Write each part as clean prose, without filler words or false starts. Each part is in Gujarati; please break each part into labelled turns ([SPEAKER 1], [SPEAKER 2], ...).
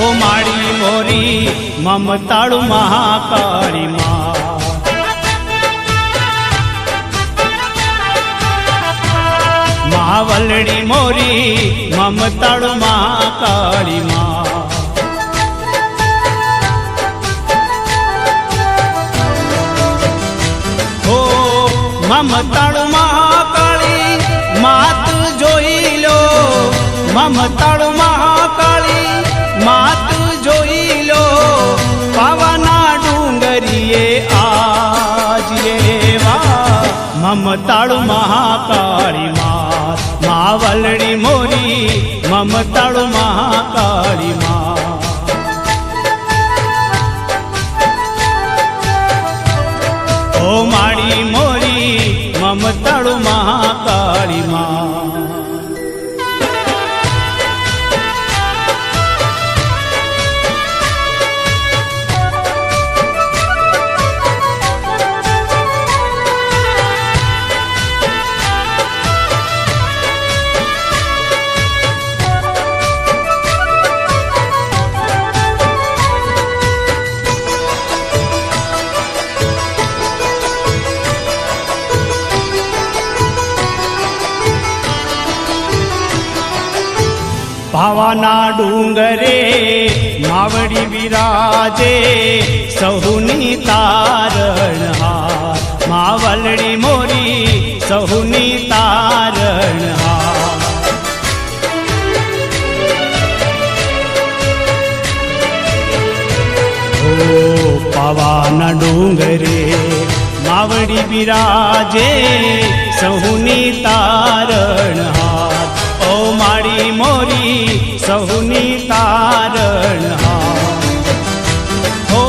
[SPEAKER 1] ઓ માડી મોરી મમતાળુ મહાકાળી માં, મહાવલડી મોરી મમતાળુ મહાકાળી માં, મમતાળુ મહાકાળી માત જોઈ લો, મમતાળુ મહાકાળી માત જોઈ લો, પાવાના ડુંગરીએ આજે વા મમતાળુ મહાકાળી માત, મહાવલડી મોરી મમતાળુ મહાકાળી માત, ઓ માડી મોરી મમતાળુ મહાકાળી માં, ભાવાના ડુંગરે માવડી વિરાજે સહુની તારણહાર, માવલડી મોરી સહુની તારણહાર, ઓ પાવાના ડુંગરે માવડી વિરાજે સહુની તારણહાર, ઓ માડી મોરી સહુની તારણહાર, હો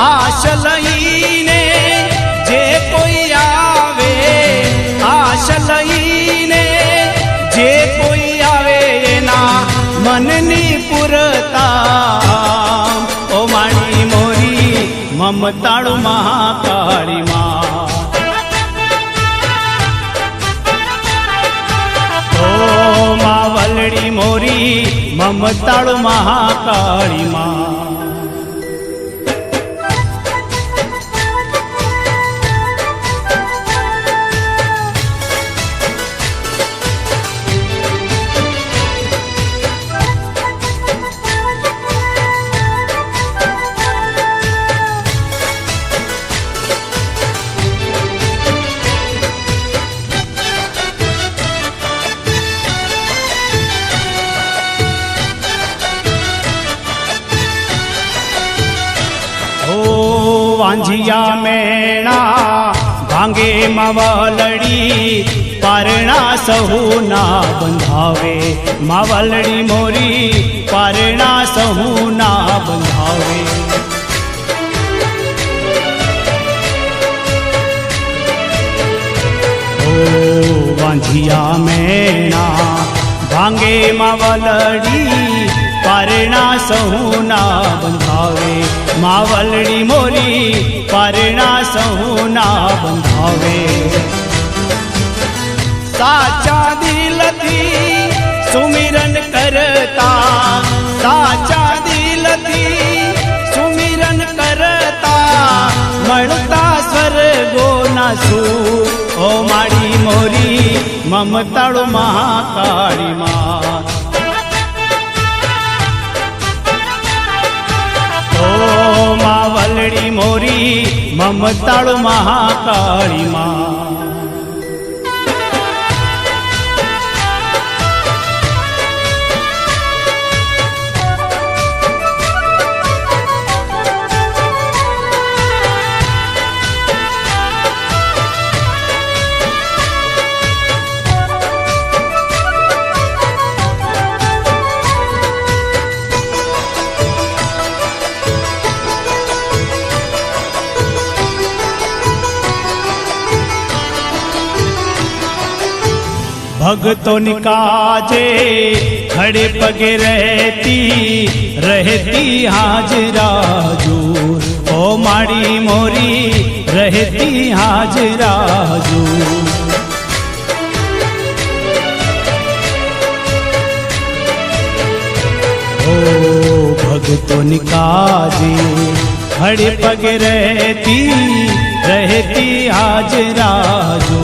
[SPEAKER 1] આશ લઈને જે કોઈ આવે, આશ લઈને જે કોઈ આવે એના મનની પુરતા, ઓ માડી મોરી મમતાળુ મહાકાળી માં, માવલડી મોરી મમતાળુ મહાકાળી માં, વાંझिया મેણા ભાંગે માવલડી પારણા સહુના બંધાવે, માવલડી મોરી પારણા સહુના બંધાવે, ઓ વાંझिया મેણા ભાંગે માવલડી પારણા સહુના બંધાવે, માવલડી મોરી પારણા સહુના બંધાવે, સાચા દિલથી સુમિરન કરતા, સાચા દિલથી સુમિરન કરતા મળતા સ્વર્ગોના સુખ, ઓ માડી મોરી મમતાળુ મહાકાળી માં, ઓ માવલડી મોરી મમતાળુ મહાકાળી માં, भगतों काजे खड़े पगे रहती हाजरा जूर, ओ माड़ी मोरी रहती हाजरा जूर, ओ ओ भगतों काजे खड़े पग रहती हाजरा जो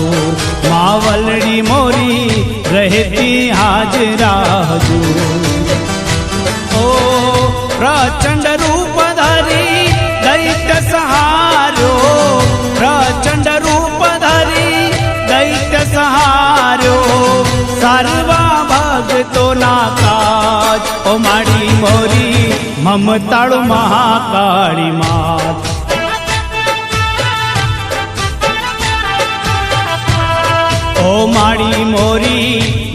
[SPEAKER 1] मावलड़ी मोरी रहती हाजरा जो ओ प्रचंड रूप धरी दैत्य सहारो प्रचंड रूप धरी दैत्य सहारो सर्वा भगतो ना काज ओ माड़ी मोरी ममताळु महाकाली मात ओ माड़ी मोरी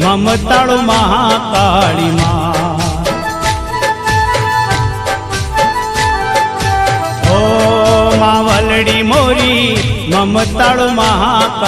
[SPEAKER 1] ममताळु महाकाली मात ओ मावलड़ी मोरी ममताळु महाकाली